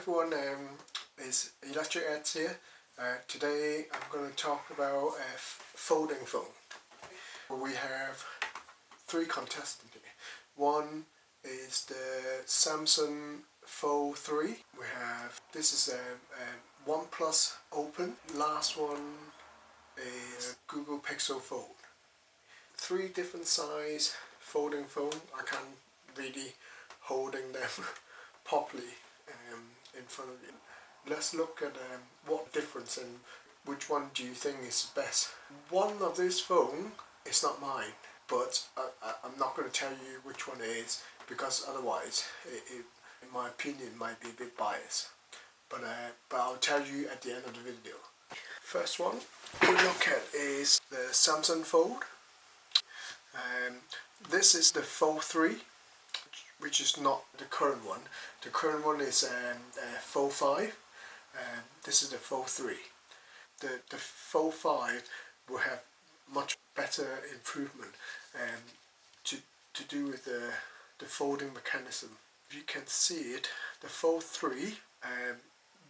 everyone, it's Electric Eds here. Today I'm going to talk about a folding phone. We have three contestants here. One is the Samsung Fold 3. This is a OnePlus Open. Last one is Google Pixel Fold. Three different size folding phone. I can't really holding them properly in front of you. Let's look at what difference and which one do you think is best. One of this phone is not mine, but I'm not going to tell you which one it is because otherwise it in my opinion might be a bit biased. But I'll tell you at the end of the video. First one we look at is the Samsung Fold. This is the Fold 3, which is not the current one. The current one is Fold 5. This is the Fold 3. The Fold 5 will have much better improvement to do with the folding mechanism. If you can see it, the Fold 3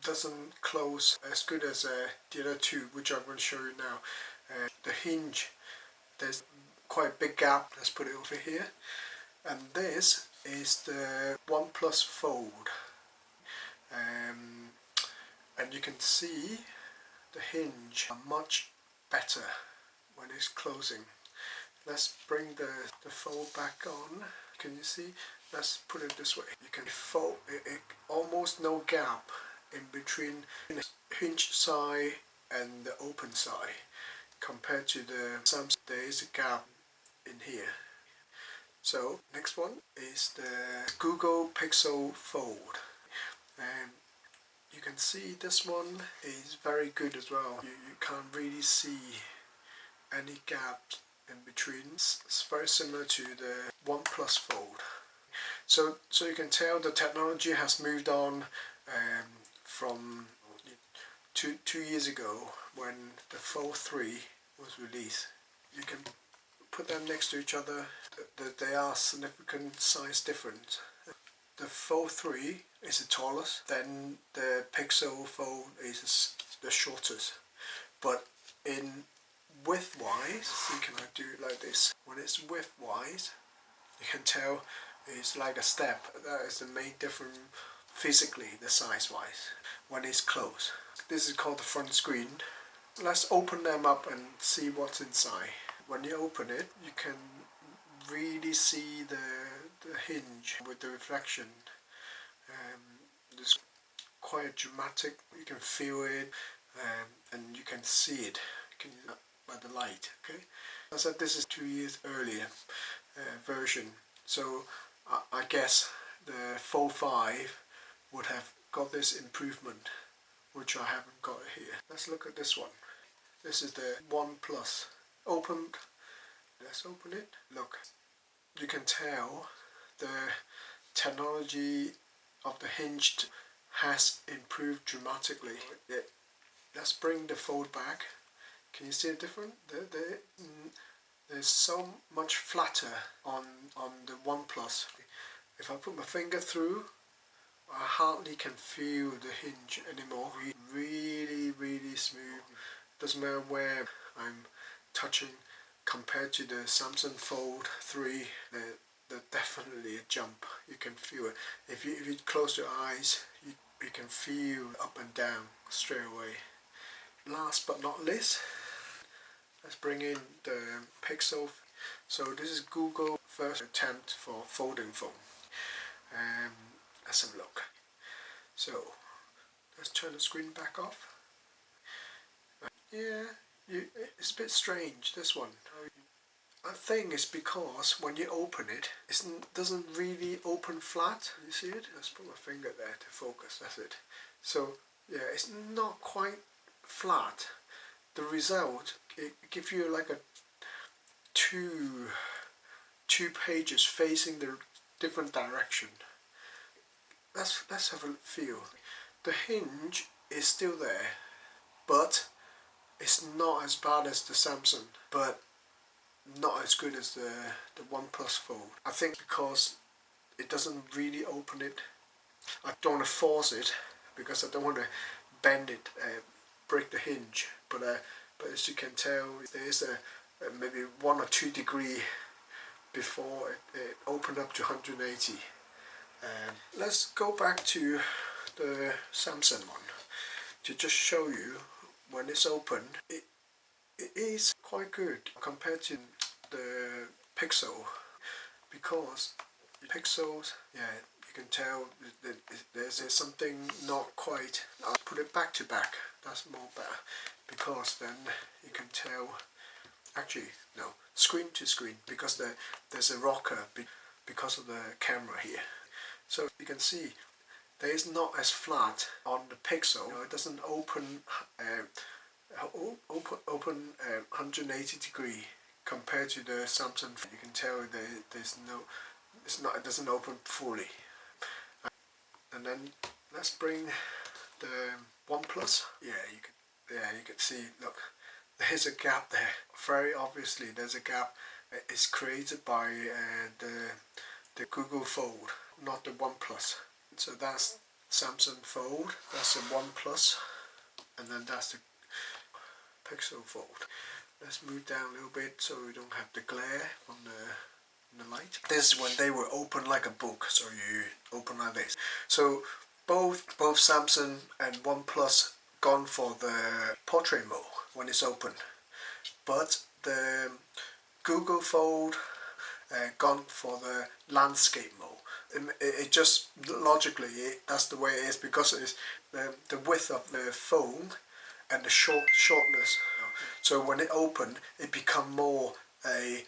doesn't close as good as the other two, which I'm going to show you now. The hinge, there's quite a big gap. Let's put it over here. And this is the OnePlus Fold. And you can see the hinge are much better when it's closing. Let's bring the fold back on. Can you see? Let's put it this way. You can fold it almost no gap in between the hinge side and the open side. Compared to the Samsung, there is a gap in here. So next one is the Google Pixel Fold. And you can see this one is very good as well. You can't really see any gaps in between. It's very similar to the OnePlus Fold. So you can tell the technology has moved on from two years ago when the Fold 3 was released. You can put them next to each other. They are significant size difference. The Fold 3 is the tallest, then the Pixel Fold is the shortest. But in width wise, see, can I do it like this? When it's width wise, you can tell it's like a step. That is the main difference physically, the size wise, when it's closed. This is called the front screen. Let's open them up and see what's inside. When you open it, you can really see the hinge with the reflection. It's quite dramatic. You can feel it and you can see it by the light. Okay, I said this is 2 years earlier version, so I guess the Fold 5 would have got this improvement, which I haven't got here. Let's look at this one. This is the OnePlus. Open. Let's open it. Look, you can tell the technology of the hinge has improved dramatically. Let's bring the fold back. Can you see it different? There's so much flatter on the OnePlus. If I put my finger through, I hardly can feel the hinge anymore. Really smooth. Doesn't matter where I'm touching. Compared to the Samsung Fold 3, there's definitely a jump. You can feel it. If you close your eyes, you can feel up and down straight away. Last but not least, let's bring in the Pixel. So this is Google's first attempt for folding phone. Let's have a look. So let's turn the screen back off. Yeah. It's a bit strange, this one. I think it's because when you open it, it doesn't really open flat. You see it? Let's put my finger there to focus. That's it. So yeah, it's not quite flat. The result, it gives you like a two pages facing the different direction. Let's have a feel. The hinge is still there, but it's not as bad as the Samsung, but not as good as the OnePlus Fold. I think because it doesn't really open it. I don't want to force it, because I don't want to bend it, break the hinge. But as you can tell, there is a maybe 1 or 2 degree before it opened up to 180. Let's go back to the Samsung one to just show you when it's open. It is quite good compared to the Pixel, because the Pixels, yeah, you can tell that there's something not quite. I'll put it back to back, that's more better, because then you can tell, actually no, screen to screen, because there's a rocker because of the camera here. So you can see there is not as flat on the Pixel. It doesn't open 180 degree compared to the Samsung. You can tell there's no, it doesn't open fully. And then let's bring the OnePlus. Yeah, you can see. Look, there's a gap there. Very obviously, there's a gap. It's created by the Google Fold, not the OnePlus. So that's Samsung Fold. That's the OnePlus, and then that's the Pixel Fold. Let's move down a little bit so we don't have the glare on the light. This is when they were open like a book, so you open like this. So both Samsung and OnePlus gone for the portrait mode when it's open, but the Google Fold gone for the landscape mode. It just logically that's the way it is, because it's the width of the phone and the shortness. So when it opened, it become more a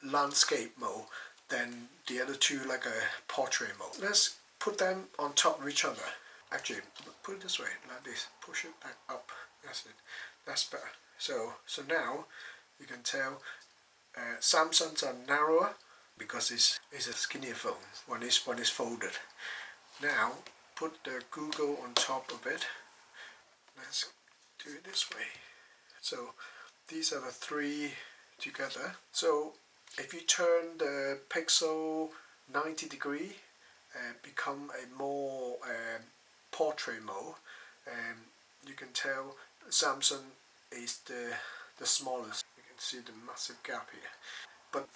landscape mode than the other two, like a portrait mode. Let's put them on top of each other. Actually, put it this way, like this. Push it back up. That's it. That's better. So now you can tell Samsungs are narrower because it's a skinnier phone when it's folded. Now put the Google on top of it. Let's do it this way. So these are the three together. So if you turn the Pixel 90 degree and become a more portrait mode, you can tell Samsung is the smallest. You can see the massive gap here. But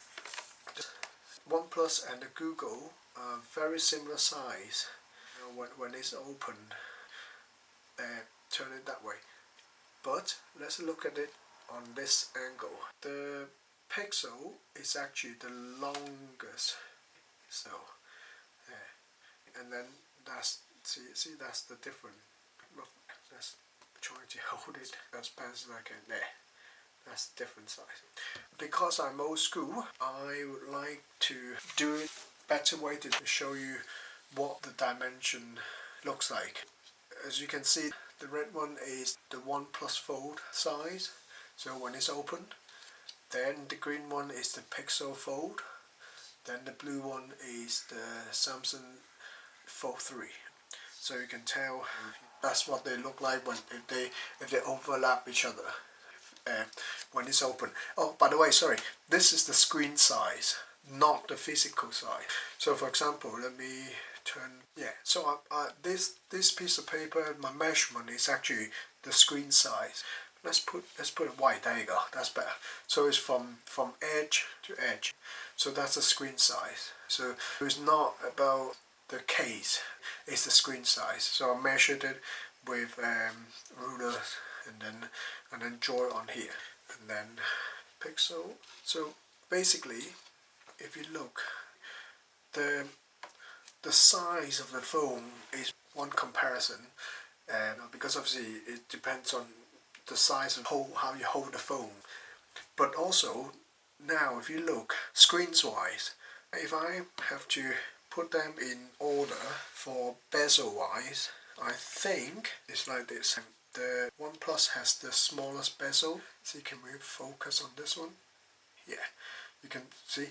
OnePlus and the Google are very similar size. When it's open, turn it that way. But let's look at it on this angle. The Pixel is actually the longest. So, and then that's see that's the difference. Let's try to hold it as best as I can. There, that's different size. Because I'm old school, I would like to do it better way to show you what the dimension looks like. As you can see, the red one is the OnePlus Fold size, so when it's open. Then the green one is the Pixel Fold. Then the blue one is the Samsung Fold 3. So you can tell that's what they look like if they overlap each other when it's open. Oh, by the way, sorry, this is the screen size, not the physical size. So for example, let me turn. Yeah. So this piece of paper, my measurement is actually the screen size. Let's put it white. There you go. That's better. So it's from edge to edge. So that's the screen size. So it's not about the case. It's the screen size. So I measured it with rulers and then draw it on here, and then Pixel. So basically, if you look, the size of the phone is one comparison, and because obviously it depends on the size of how you hold the phone. But also now if you look screens wise, if I have to put them in order for bezel wise, I think it's like this. The OnePlus has the smallest bezel, so you can move focus on this one. Yeah, you can see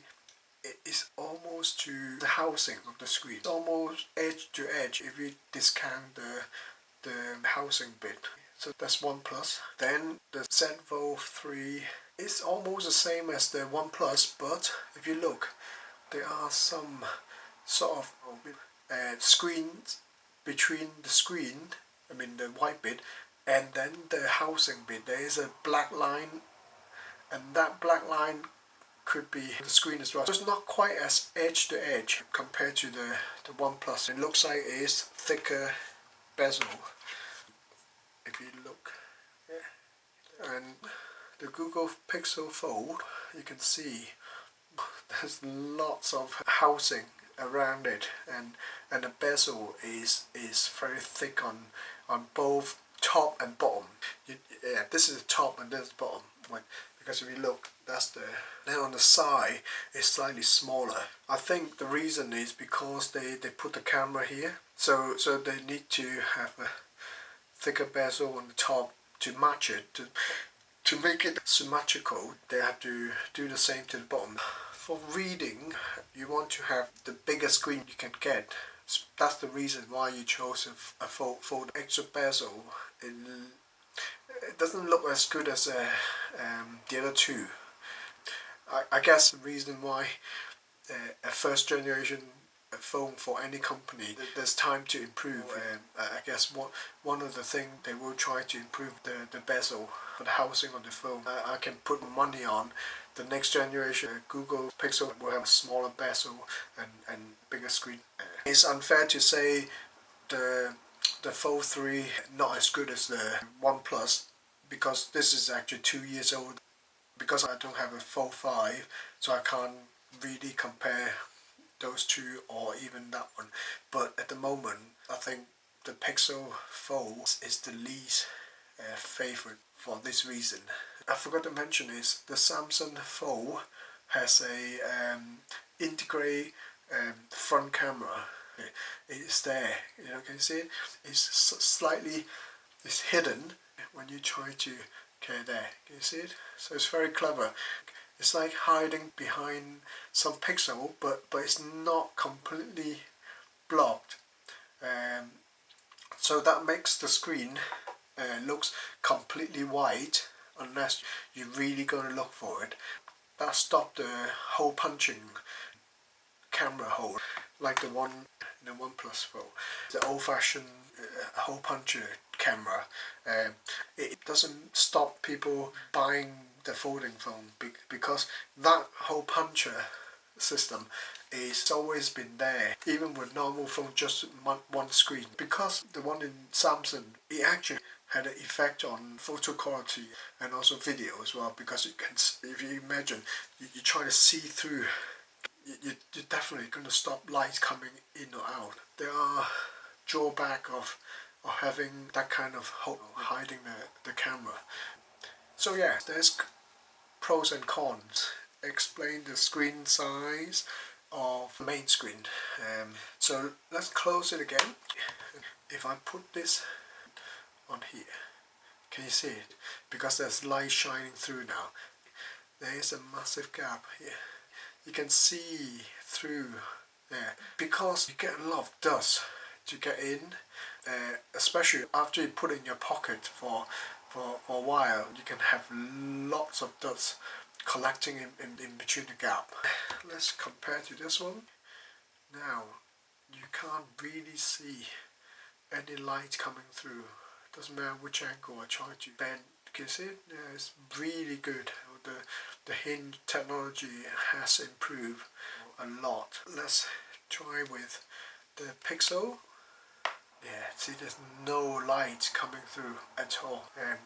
it is almost to the housing of the screen. It's almost edge to edge if you discount the housing bit. So that's OnePlus. Then the Zenfone 3 is almost the same as the OnePlus, but if you look, there are some sort of screens between the screen, I mean the white bit, and then the housing bit, there is a black line, and that black line could be the screen as well. So it's not quite as edge to edge compared to the OnePlus. It looks like it is thicker bezel if you look. Yeah. And the Google Pixel Fold, you can see there's lots of housing around it, and the bezel is very thick on both top and bottom. Yeah, this is the top and this is the bottom. Because if you look, that's then on the side it's slightly smaller. I think the reason is because they put the camera here, so they need to have a thicker bezel on the top to match it, to make it symmetrical. They have to do the same to the bottom. For reading, you want to have the biggest screen you can get. That's the reason why you chose a fold extra bezel. It doesn't look as good as the other two. I guess the reason why a first generation phone for any company, there's time to improve. I guess one of the things they will try to improve the bezel for the housing on the phone. I can put money on the next generation Google Pixel will have a smaller bezel and bigger screen. It's unfair to say the Fold 3 not as good as the OnePlus, because this is actually 2 years old. Because I don't have a Fold 5, so I can't really compare those two or even that one. But at the moment, I think the Pixel Fold is the least favorite for this reason. I forgot to mention is the Samsung Fold has a integrated front camera. It's there, you know, can you see it? It's slightly, it's hidden when you try to, okay, there, can you see it? So it's very clever. It's like hiding behind some pixel, but it's not completely blocked. So that makes the screen looks completely white unless you're really going to look for it. That stopped the hole punching camera hole like the one in the OnePlus Fold. The old-fashioned hole puncher camera. It doesn't stop people buying the folding phone because that hole puncher system is always been there, even with normal phone, just one screen. Because the one in Samsung, it actually had an effect on photo quality and also video as well, because you can, if you imagine you're trying to see through, you're definitely going to stop light coming in or out. There are drawback of having that kind of hiding the camera. So yeah, there's pros and cons. Explain the screen size of the main screen. So let's close it again. If I put this on here, can you see it? Because there's light shining through now. There is a massive gap here. You can see through there because you get a lot of dust to get in, especially after you put it in your pocket for a while. You can have lots of dust collecting in between the gap. Let's compare to this one. Now you can't really see any light coming through. Doesn't matter which angle I try to bend. Can you see it? Yeah, it's really good. The hinge technology has improved a lot. Let's try with the Pixel. Yeah, see, there's no light coming through at all, and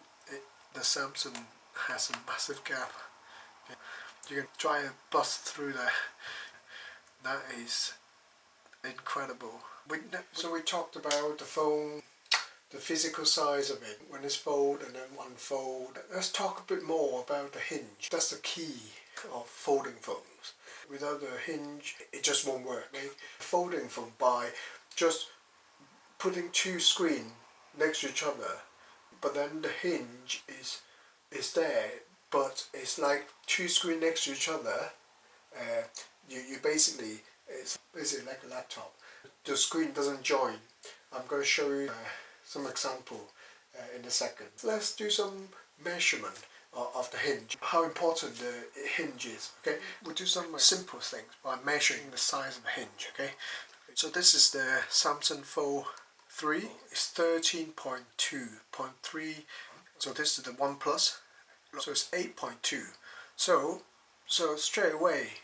the Samsung has a massive gap. You can try and bust through there. That is incredible. So we talked about the phone, the physical size of it when it's fold and then unfold. Let's talk a bit more about the hinge. That's the key of folding phones. Without the hinge, it just won't work. Folding phone by just putting two screens next to each other, but then the hinge is there, but it's like two screens next to each other. You basically, it's basically like a laptop. The screen doesn't join. I'm going to show you some example in a second. Let's do some measurement of the hinge. How important the hinge is. Okay, we'll do some simple things by measuring the size of the hinge. Okay, so this is the Samsung Fold 3 is 13.2, 0.3, so this is the 1 plus, so it's 8.2. So straight away,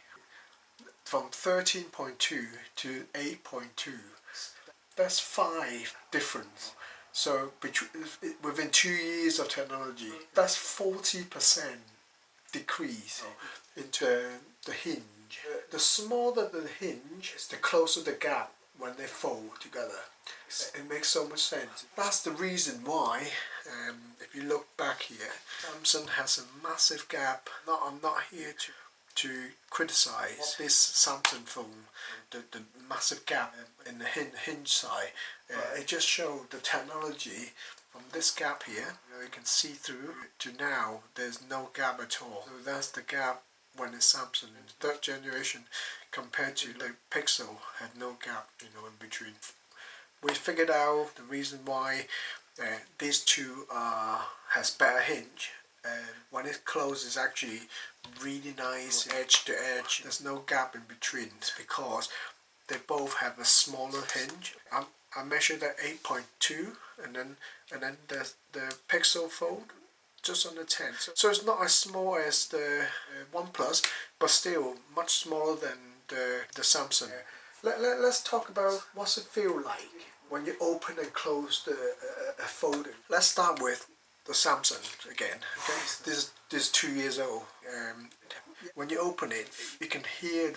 from 13.2 to 8.2, that's 5 difference. So within 2 years of technology, that's 40% decrease into the hinge. The smaller the hinge, the closer the gap when they fold together. It makes so much sense. That's the reason why, if you look back here, Samsung has a massive gap. I'm not here to criticize this Samsung phone, the massive gap in the hinge side. It just showed the technology from this gap here, you can see through, to now there's no gap at all. So that's the gap when it's Samsung in the 3rd generation compared to the Pixel had no gap, in between. We figured out the reason why these two has better hinge. When it closes, actually really nice edge to edge. There's no gap in between. It's because they both have a smaller hinge. I measured at 8.2, and then the Pixel Fold just under 10. So it's not as small as the One Plus, but still much smaller than the Samsung. Let's talk about what's it feel like when you open and close the folding. Let's start with the Samsung again. Okay, this is 2 years old. When you open it, you can hear,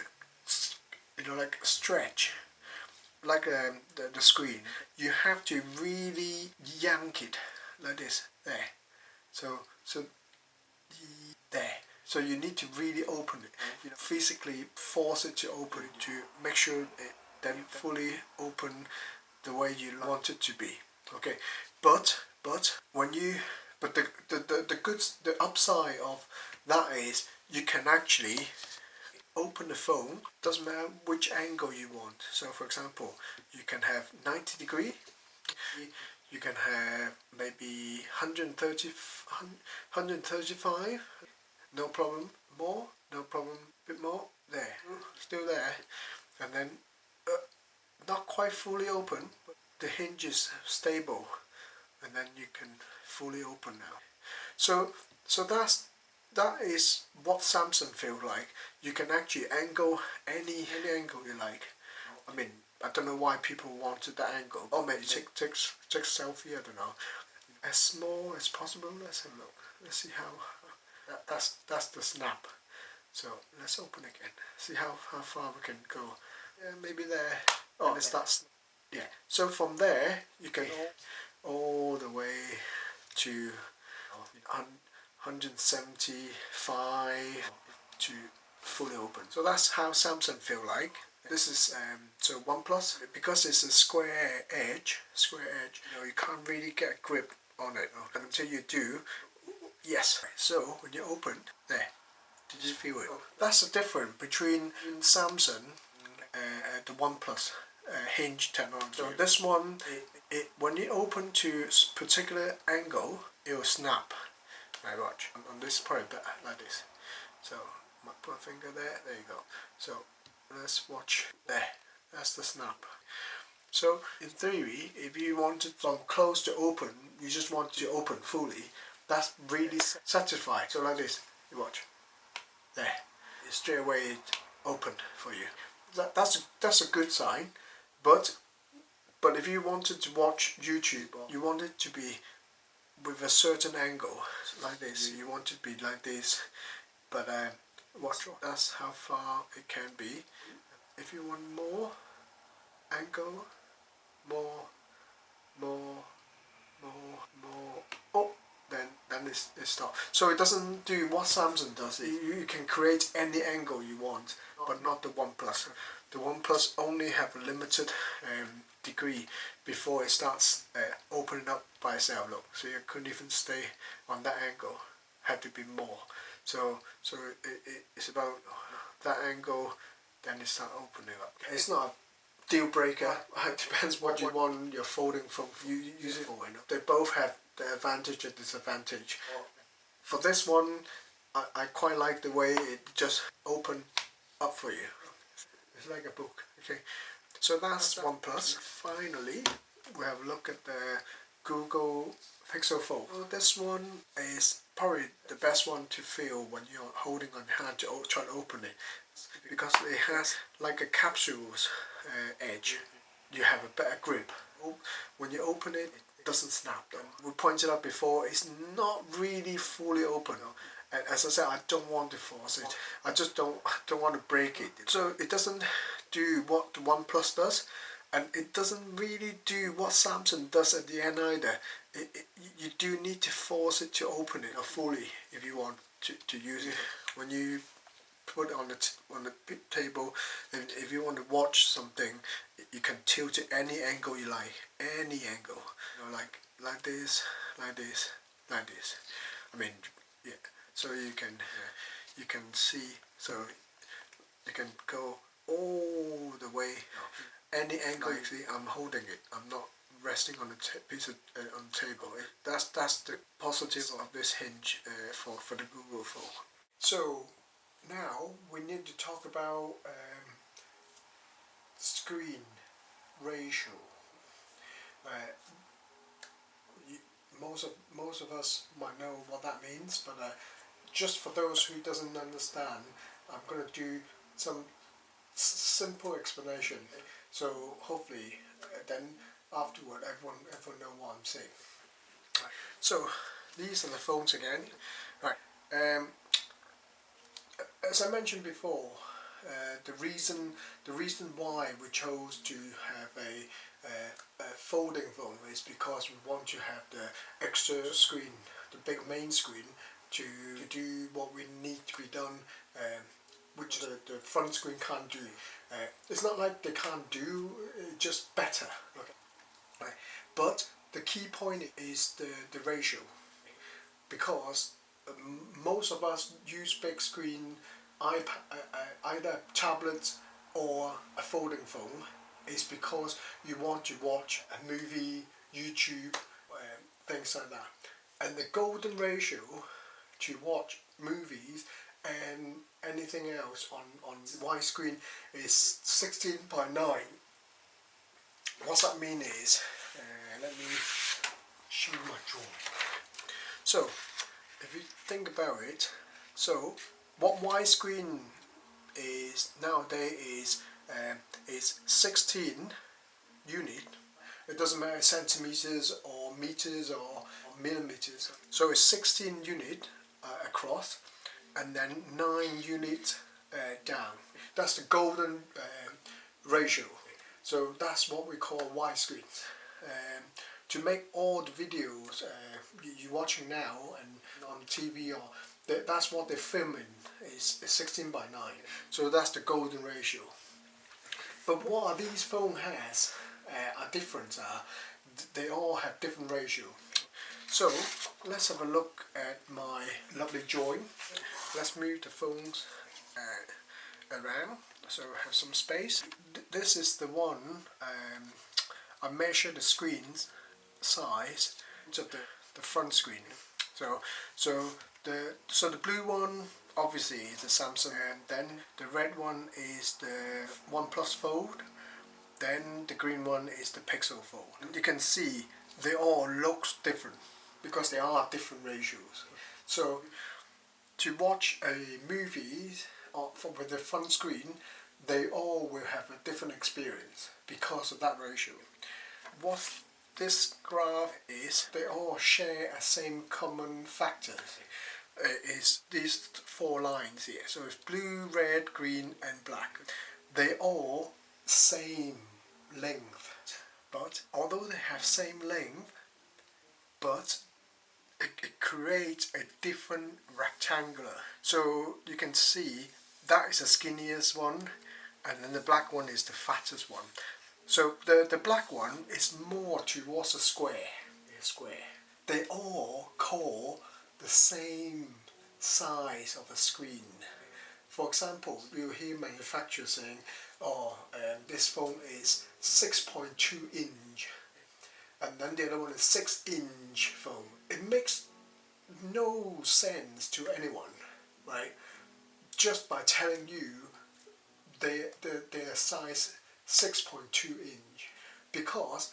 like a stretch, like the screen. You have to really yank it like this. There. So there. So you need to really open it. Physically force it to open to make sure it then fully open the way you want it to be. Okay, but the upside of that is you can actually open the phone. Doesn't matter which angle you want. So for example, you can have 90 degree. You can have maybe 135. No problem. More. No problem. Bit more. There. Still there. And then not quite fully open, but the hinge is stable, and then you can fully open now. So that is what Samsung feels like. You can actually angle any angle you like. I mean, I don't know why people wanted that angle. Or maybe take a selfie. I don't know. As small as possible. Let's have a look. Let's see how. That's the snap. So let's open again. See how far we can go. Yeah, maybe there. Oh, and it's that. Yeah. So from there you can all the way to 175 to fully open. So that's how Samsung feel like. This is so One Plus, because it's a square edge. You can't really get a grip on it until you do. Yes. So when you open there, did you feel it? That's the difference between Samsung and the One Plus hinge technology. So this one, when you open to particular angle, it will snap. I watch on this part better like this. So put my finger there. There you go. So let's watch there. That's the snap. So in theory, if you wanted from close to open, you just want to open fully. That's really satisfying. So like this, you watch. There, straight away it opened for you. That's a good sign. But if you wanted to watch YouTube, you want it to be with a certain angle, like this. You want it to be like this. But watch. That's how far it can be. If you want more angle, more. Oh, then it's stopped. So it doesn't do what Samsung does. You can create any angle you want, but not the One Plus. The One Plus only have a limited degree before it starts opening up by itself. Look, so you couldn't even stay on that angle. Had to be more. So it's about that angle. Then it starts opening up. It's not a deal breaker. It depends what you want your folding phone you use it for. They both have the advantage and disadvantage. For this one, I quite like the way it just opened up for you. It's like a book. Okay, so that's One Plus. Finally, we have a look at the Google Pixel Fold. So this one is probably the best one to feel when you're holding on your hand to try to open it, because it has like a capsule's edge. You have a better grip. When you open it, it doesn't snap. We pointed out before, it's not really fully open. And as I said, I don't want to force it. I just don't want to break it. So it doesn't do what the OnePlus does, and it doesn't really do what Samsung does at the end either. You do need to force it to open it fully if you want to use it. When you put it on the table, if you want to watch something, you can tilt it any angle you like, any angle. You know, like this, like this, like this. I mean, yeah. So you can see. So you can go all the way, any angle. You see, I'm holding it. I'm not resting on a piece of on the table. That's the positive of this hinge for the Google Fold. So now we need to talk about screen ratio. Most of us might know what that means, but just for those who doesn't understand, I'm going to do some simple explanation. So hopefully, then afterward, everyone know what I'm saying. Right. So these are the phones again. Right. As I mentioned before, the reason why we chose to have a folding phone is because we want to have the extra screen, the big main screen, to do what we need to be done, which the front screen can't do. It's not like they can't do, just better. Okay. Right. But the key point is the ratio, because most of us use big screen iPad, either tablets or a folding phone, is because you want to watch a movie, YouTube, things like that. And the golden ratio to watch movies and anything else on widescreen is 16:9. What that means is, let me show my drawing. So, if you think about it, so what widescreen is nowadays is 16 unit. It doesn't matter centimeters or meters or millimeters. So it's 16 unit across, and then 9 units down. That's the golden ratio. So that's what we call widescreen. To make all the videos you're watching now and on TV, or that's what they're filming, is 16:9. So that's the golden ratio. But what these phones has are different. They all have different ratio. So let's have a look at my lovely drawing. Let's move the phones around so I have some space. This is the one I measure the screen's size of the front screen. So the blue one obviously is the Samsung, and then the red one is the OnePlus Fold, then the green one is the Pixel Fold. And you can see they all look different because they are different ratios. So to watch a movie with the front screen, they all will have a different experience because of that ratio. What this graph is, they all share a same common factors. Is these 4 lines here. So it's blue, red, green and black. They all same length, but although they have same length, but it creates a different rectangular. So you can see that is the skinniest one, and then the black one is the fattest one. So the black one is more towards a square. They all call the same size of the screen. For example, you'll hear manufacturers saying, this phone is 6.2 inch, and then the other one is 6-inch phone. It makes no sense to anyone, right? Just by telling you their size 6.2 inch, because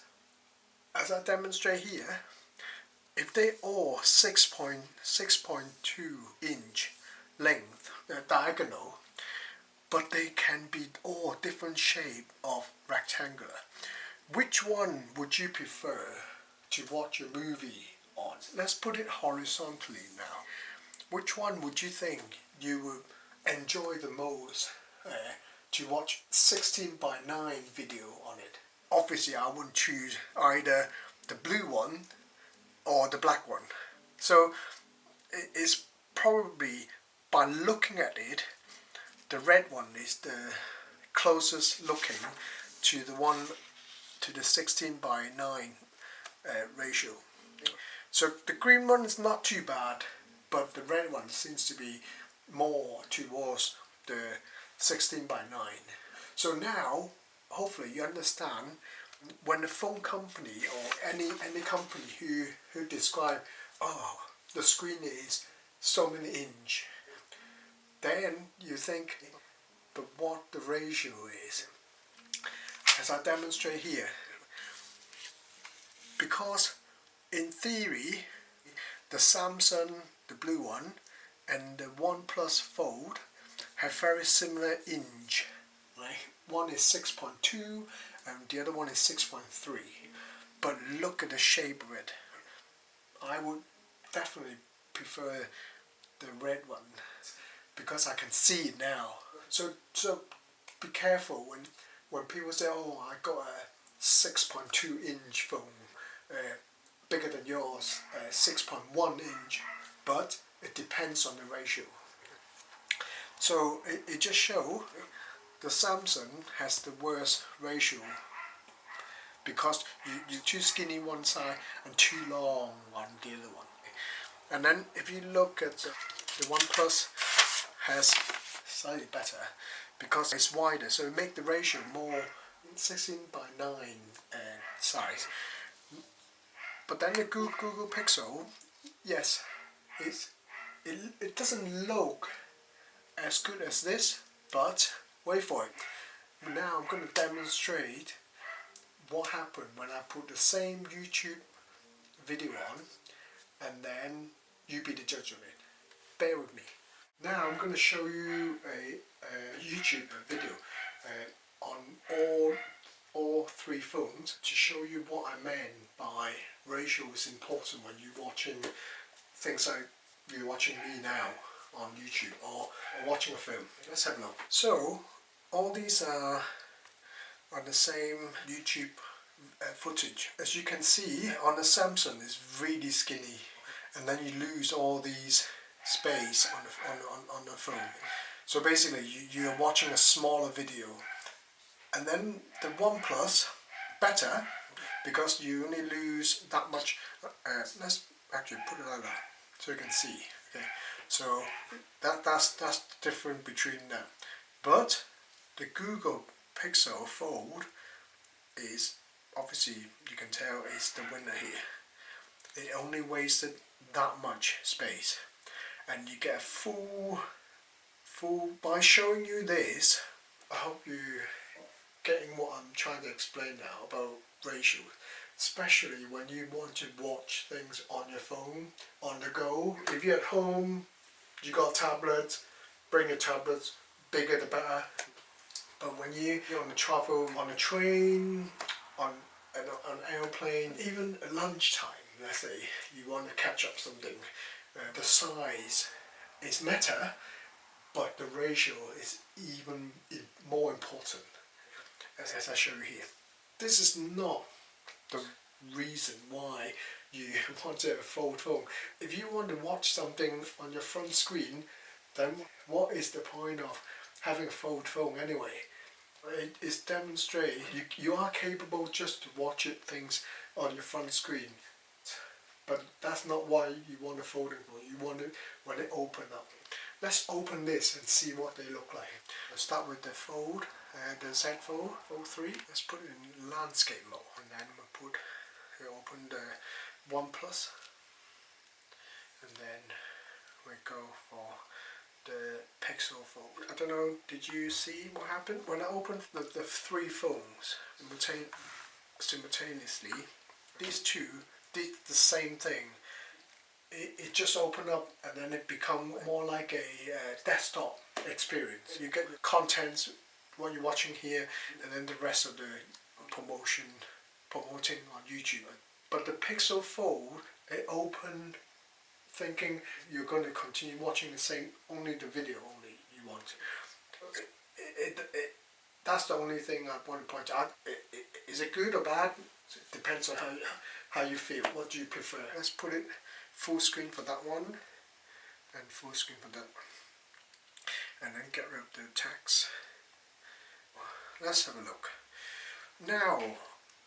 as I demonstrate here, if they all 6.2 inch length, diagonal, but they can be all different shape of rectangular, which one would you prefer to watch a movie on? Let's put it horizontally now. Which one would you think you would enjoy the most to watch 16:9 video on it? Obviously I wouldn't choose either the blue one or the black one. So it's probably, by looking at it, the red one is the closest looking to the 16:9 ratio. So the green one is not too bad, but the red one seems to be more towards the 16:9. So now, hopefully you understand, when a phone company or any company who describe, oh, the screen is so many inch, then you think, but what the ratio is. As I demonstrate here, because in theory the Samsung, the blue one, and the OnePlus Fold have very similar inch. Right? One is 6.2 and the other one is 6.3. But look at the shape of it. I would definitely prefer the red one because I can see it now. So be careful when people say, oh, I got a 6.2 inch phone, bigger than yours, 6.1 inch, but it depends on the ratio. So it just shows the Samsung has the worst ratio because you're too skinny one side and too long on the other one. And then if you look at the OnePlus has slightly better because it's wider, so it makes the ratio more 16:9 size. But then the Google Pixel, yes, it doesn't look as good as this, but wait for it. Now I'm going to demonstrate what happened when I put the same YouTube video on, and then you be the judge of it. Bear with me. Now I'm going to show you a YouTube video on all three phones to show you what I meant by ratio is important when you're watching things like you're watching me now on YouTube or watching a film. Let's have a look. So all these are on the same YouTube footage. As you can see, on the Samsung it's really skinny, and then you lose all these space on the phone. So basically you're watching a smaller video. And then the OnePlus, better, because you only lose that much. Let's actually put it like that so you can see. Okay, so that's the difference between them. But the Google Pixel Fold is, obviously you can tell, is the winner here. It only wasted that much space, and you get a full. By showing you this, I hope you getting what I'm trying to explain now about ratio, especially when you want to watch things on your phone, on the go. If you're at home, you got tablets, bring your tablets, bigger the better. But when you're on the travel, on a train, on an airplane, even at lunchtime, let's say you want to catch up something, the size is matter, but the ratio is even more important. As I show you here, this is not the reason why you want to have a fold phone. If you want to watch something on your front screen, then what is the point of having a fold phone anyway? It is demonstrate you are capable just to watch things on your front screen, but that's not why you want a folding phone. You want it when it open up. Let's open this and see what they look like. Let's start with the Fold, the Z Fold, Fold 3. Let's put it in landscape mode, and then we open the OnePlus, and then we go for the Pixel Fold. I don't know, did you see what happened? When I opened the three phones simultaneously, These two did the same thing. It just opened up and then it become more like a desktop experience. You get the contents, what you're watching here, and then the rest of the promoting on YouTube. But the Pixel Fold, it opened thinking you're going to continue watching the same, only the video only you want. That's the only thing I want to point out. Is it good or bad? It depends on how you feel. What do you prefer? Let's put it full screen for that one and full screen for that one. And then get rid of the text. Let's have a look. Now,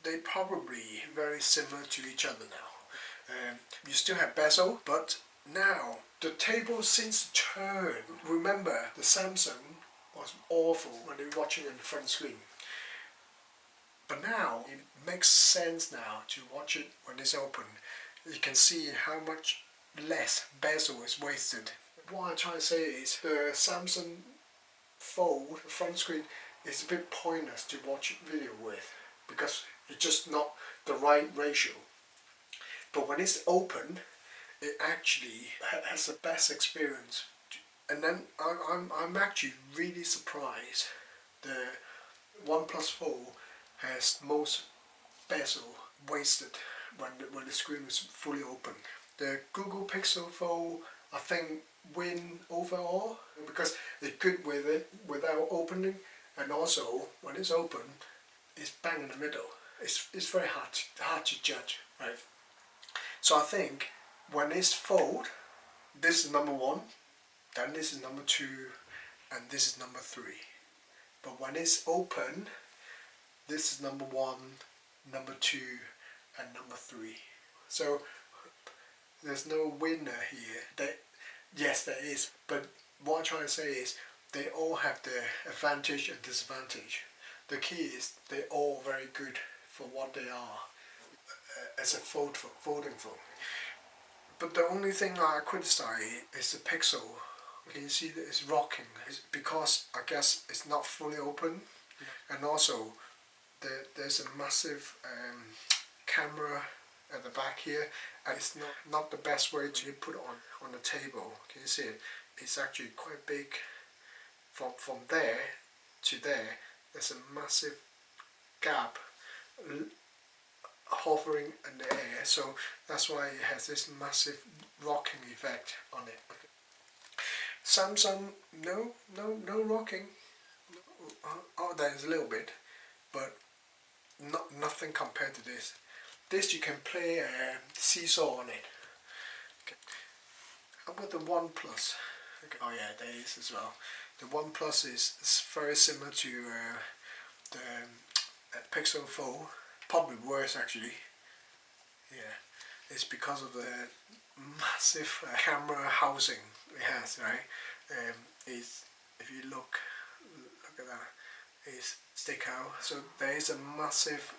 they're probably very similar to each other now. You still have bezel, but now the table seems to turn. Remember, the Samsung was awful when they were watching on the front screen. But now, it makes sense now to watch it when it's open. You can see how much less bezel is wasted. What I'm trying to say is the Samsung Fold, the front screen, is a bit pointless to watch video with because it's just not the right ratio. But when it's open, it actually has the best experience. And then I'm actually really surprised the OnePlus 4 has most bezel wasted when the screen is fully open. The Google Pixel Fold, I think, win overall because it's good with it without opening, and also when it's open, it's bang in the middle. It's very hard to judge, right? So I think when it's fold, this is number 1, then this is number 2, and this is number 3. But when it's open, this is number 1, number 2, and number 3. So there's no winner here. Yes, there is, but what I'm trying to say is they all have their advantage and disadvantage. The key is they're all very good for what they are as a folding phone. But the only thing I criticize is the pixel. Can you see that it's rocking? It's because I guess it's not fully open, and also there's a massive camera at the back here, and it's not the best way to put it on the table. Can you see it? It's actually quite big. From there to there, there's a massive gap hovering in the air, so that's why it has this massive rocking effect on it. Samsung, no rocking. Oh, there's a little bit, but nothing compared to this. This you can play seesaw on it. Okay. How about the OnePlus? Okay. Oh yeah, there is as well. The OnePlus is very similar to the Pixel Fold. Probably worse actually. Yeah, it's because of the massive camera housing it has, right? If you look at that, it's stick out. So there is a massive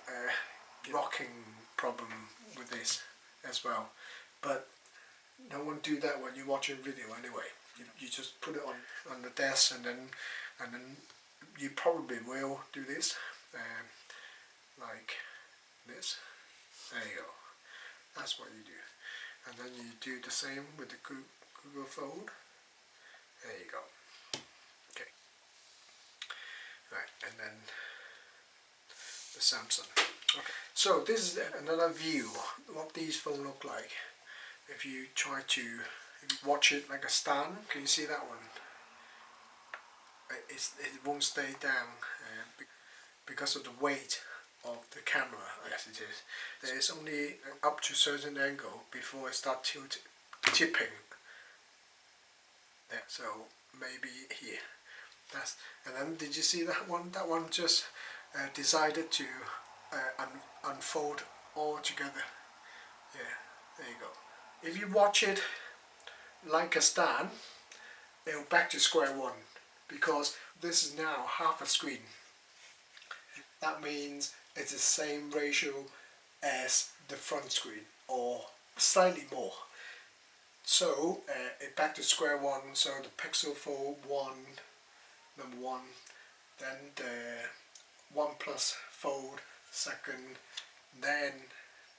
rocking problem with this as well. But no one do that when you're watching video anyway. You just put it on the desk, and then you probably will do this, like this. There you go. That's what you do. And then you do the same with the Google Fold. There you go. Okay. Right, and then the Samsung. Okay. So this is another view what these phones look like. If you try to watch it like a stand, can you see that one? It won't stay down because of the weight of the camera. Yes, it is. There is only up to a certain angle before it starts tipping. There, so maybe here. And then did you see that one? That one just decided to unfold all together. Yeah, there you go. If you watch it like a stand, it'll back to square one, because this is now half a screen. That means it's the same ratio as the front screen, or slightly more. So it back to square one. So the Pixel Fold 1, number 1, then the OnePlus Fold second, then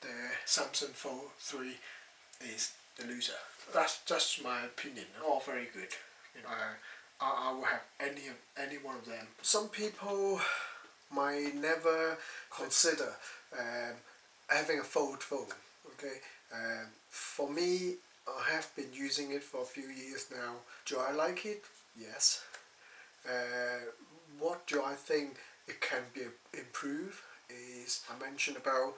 the Samsung Fold 3 is the loser. That's just my opinion. All very good. You know, I will have any one of them. Some people might never consider having a fold phone. Okay, for me, I have been using it for a few years now. Do I like it? Yes. What do I think it can be improved is I mentioned about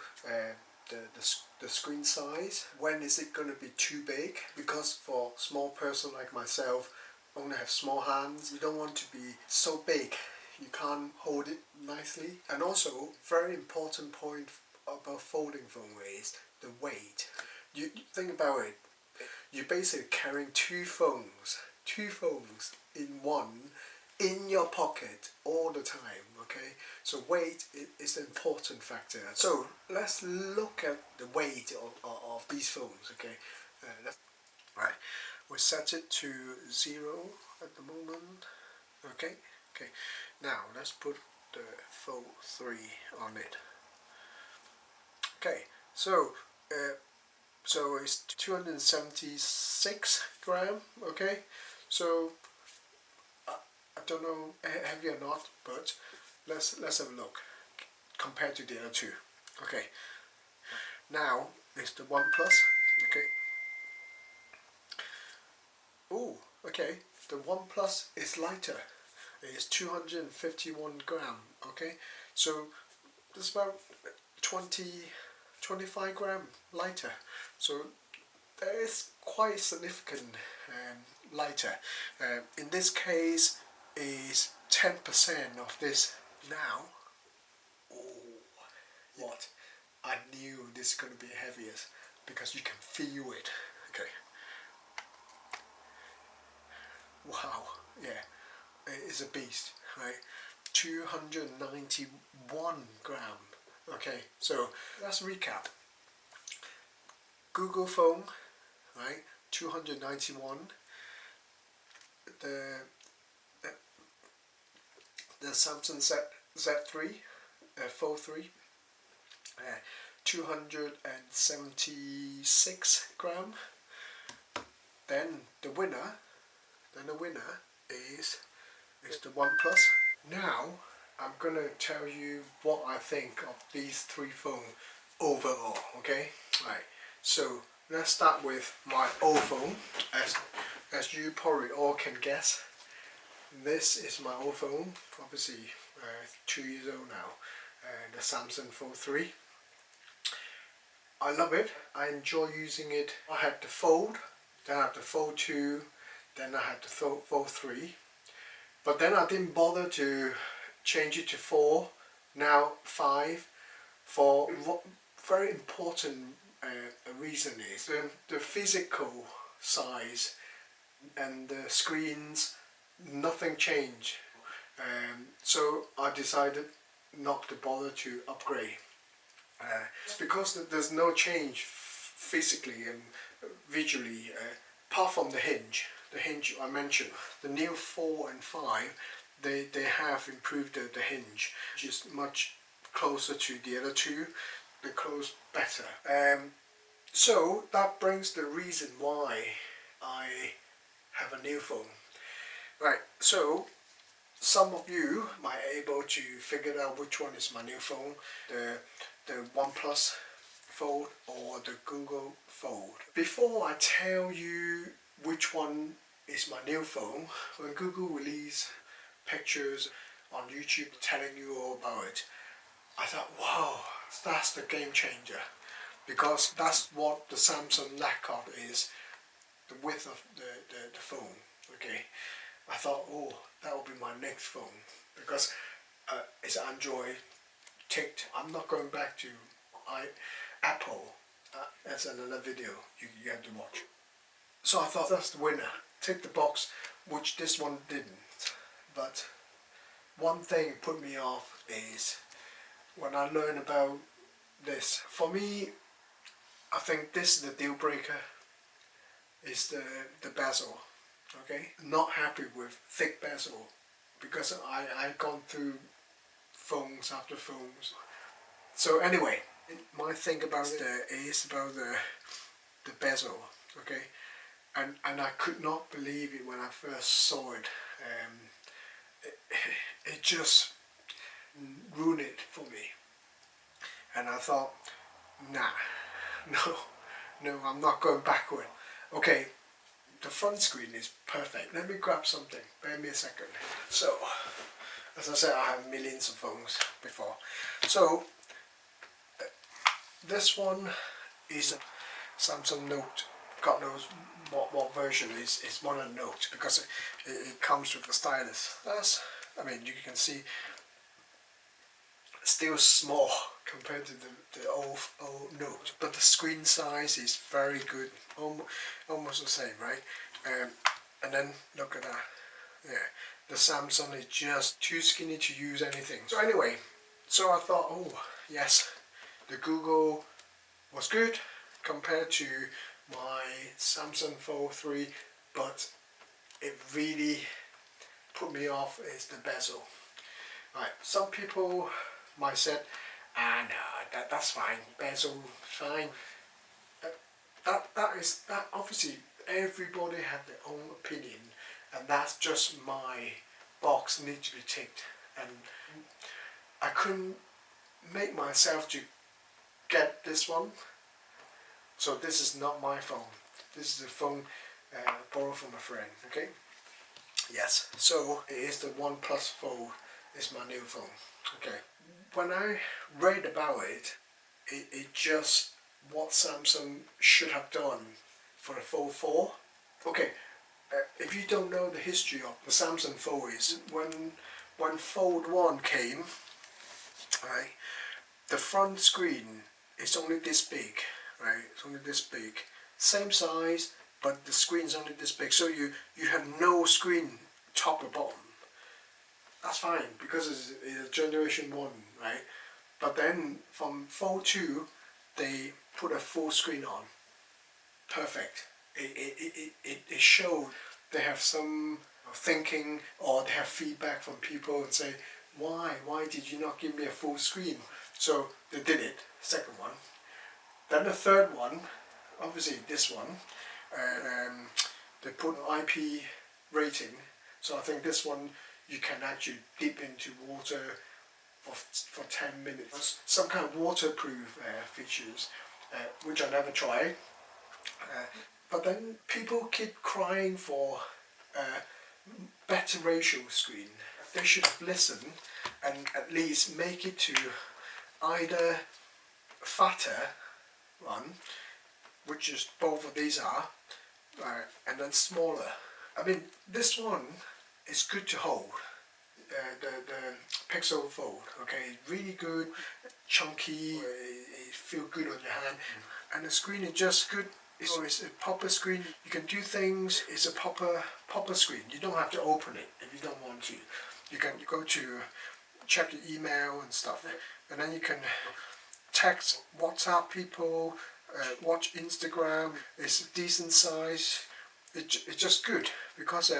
the screen size. When is it going to be too big? Because for a small person like myself, only have small hands, you don't want to be so big you can't hold it nicely. And also, very important point about folding phone is the weight. You think about it, you're basically carrying two phones in one in your pocket all the time. Okay, so weight is an important factor. So let's look at the weight of these phones. Okay, right, we set it to 0 at the moment. Okay, now let's put the Fold 3 on it. Okay, so it's 276 gram. Okay, so I don't know heavy or not, but let's have a look compared to the other two. Okay, now it's the One Plus. Okay. Oh, okay. The One Plus is lighter. It is 251 gram. Okay, so it's about 25 gram lighter. So that is quite significant lighter. In this case, is 10% of this now. Oh, what? I knew this is going to be heaviest because you can feel it. Okay. Wow, yeah, it's a beast, right? 291 gram. Okay, so let's recap. Google phone, right? 291. The Samsung Z3 Fold 3, 276 gram. Then the winner is the One Plus. Now I'm gonna tell you what I think of these three phones overall. Okay, right. So let's start with my old phone. As you probably all can guess, this is my old phone. Obviously, 2 years old now. The Samsung Fold 3. I love it. I enjoy using it. I had the Fold, then I had the Fold 2, then I had the Fold 3. But then I didn't bother to change it to 4, now 5, for what very important reason is the physical size and the screens, nothing changed. So I decided not to bother to upgrade. It's because there's no change physically and visually, apart from the hinge. The hinge I mentioned, the new 4 and 5, they have improved the hinge, which is much closer to the other two. They close better. So that brings the reason why I have a new phone. Right, so some of you might be able to figure out which one is my new phone, the One Plus Fold or the Google Fold. Before I tell you which one is my new phone, when Google released pictures on YouTube telling you all about it, I thought, wow, that's the game changer, because that's what the Samsung lack of is, the width of the phone. Okay, I thought, oh, that will be my next phone, because it's Android ticked. I'm not going back to Apple. That's another video you have to watch. So I thought that's the winner. Tick the box, which this one didn't. But one thing put me off is when I learned about this. For me, I think this is the deal breaker, is the bezel. Okay, not happy with thick bezel, because I've gone through phones after phones. So anyway, My thing about it is about the bezel, okay, and I could not believe it when I first saw it. It, it just ruined it for me, and I thought, nah, no, I'm not going backward. Okay, the front screen is perfect. Let me grab something. Bear me a second. So, as I said, I have millions of phones before. So, this one is a Samsung Note. God knows what version is one of the Notes, because it comes with the stylus. I mean, you can see still small compared to the old Note, but the screen size is very good, almost the same, right? And then look at that. Yeah, the Samsung is just too skinny to use anything. So anyway, so I thought, oh yes, the Google was good compared to my Samsung Fold 3, but it really put me off is the bezel. Right, some people might say, no, that's fine, bezel fine. That obviously everybody have their own opinion, and that's just my box need to be ticked, and I couldn't make myself to get this one. So this is not my phone. This is a phone borrowed from a friend. Okay. Yes. So it is the OnePlus Fold. Is my new phone. Okay. When I read about it, it just what Samsung should have done for the Fold 4. Okay. If you don't know the history of the Samsung Fold, is when Fold 1 came, right, the front screen is only this big, right? It's only this big, same size, but the screen's only this big. So you have no screen top or bottom. That's fine because it's generation 1, right? But then from Fold 2, they put a full screen on. Perfect. It showed they have some thinking, or they have feedback from people and say, why did you not give me a full screen? So they did it, second one. Then the third one, obviously this one, they put an IP rating. So I think this one you can actually dip into water for 10 minutes. Some kind of waterproof features, which I never tried. But then people keep crying for better ratio screen. They should have listened and at least make it to either fatter one, which is both of these are, and then smaller. I mean, this one is good to hold. The Pixel Fold, okay, really good, chunky, it feels good on your hand, and the screen is just good. It's a proper screen. You can do things. It's a proper screen. You don't have to open it if you don't want to. You can go to check your email and stuff, and then you can text, WhatsApp people, watch Instagram. It's a decent size. It's just good because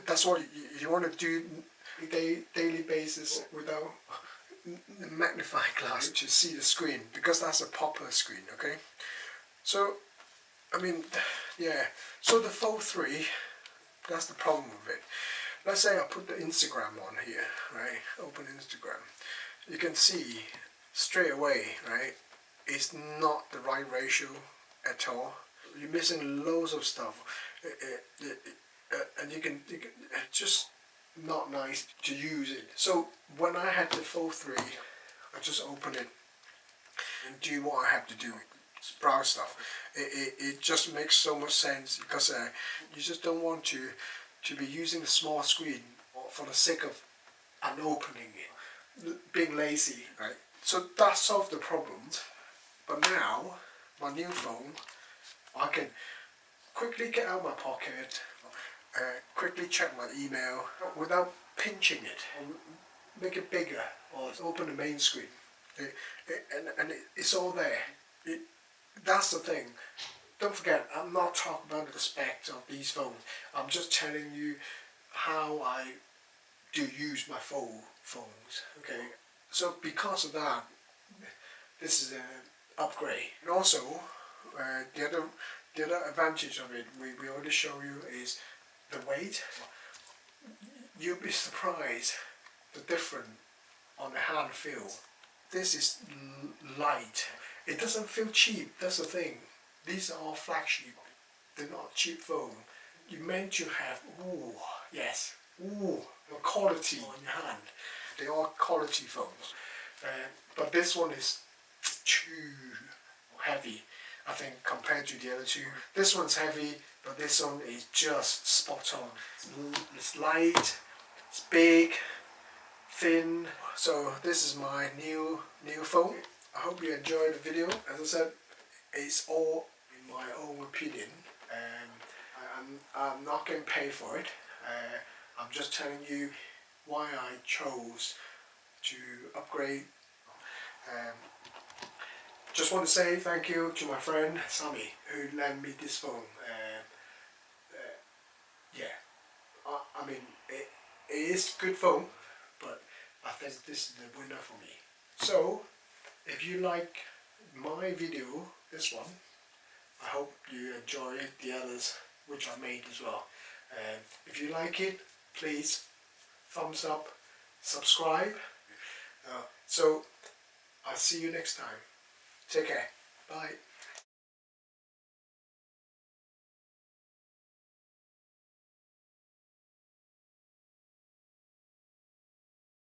that's what you want to do daily basis without magnifying glass to see the screen, because that's a proper screen. Okay, so I mean, yeah. So the Fold 3, that's the problem with it. Let's say I put the Instagram on here, right? Open Instagram. You can see straight away, right? It's not the right ratio at all. You're missing loads of stuff, and you can it's just not nice to use it. So when I had the Fold 3, I just open it and do what I have to do. Browse stuff. It just makes so much sense, because you just don't want to be using the small screen for the sake of unopening it, being lazy, right? So that solved the problem. But now my new phone, I can quickly get out my pocket, quickly check my email without pinching it, or make it bigger, or open the main screen, and it's all there. That's the thing. Don't forget, I'm not talking about the specs of these phones. I'm just telling you how I do use my phones. Okay. So because of that, this is an upgrade. And also, the other advantage of it, we already show you, is the weight. You'll be surprised the difference on the hand feel. This is light. It doesn't feel cheap. That's the thing. These are all flagship. They're not cheap foam. You're meant to have quality on your hand. They are quality foams. But this one is too heavy, I think, compared to the other two. This one's heavy, but this one is just spot on. It's light, it's big, thin. So this is my new foam. I hope you enjoyed the video. As I said, it's all in my own opinion. I'm not getting paid for it. I'm just telling you why I chose to upgrade. Just want to say thank you to my friend Sammy who lent me this phone. I mean it is good phone, but I think this is the winner for me. So if you like my video, this one, I hope you enjoy the others which I made as well. If you like it, please thumbs up, subscribe. So I'll see you next time. Take care. Bye.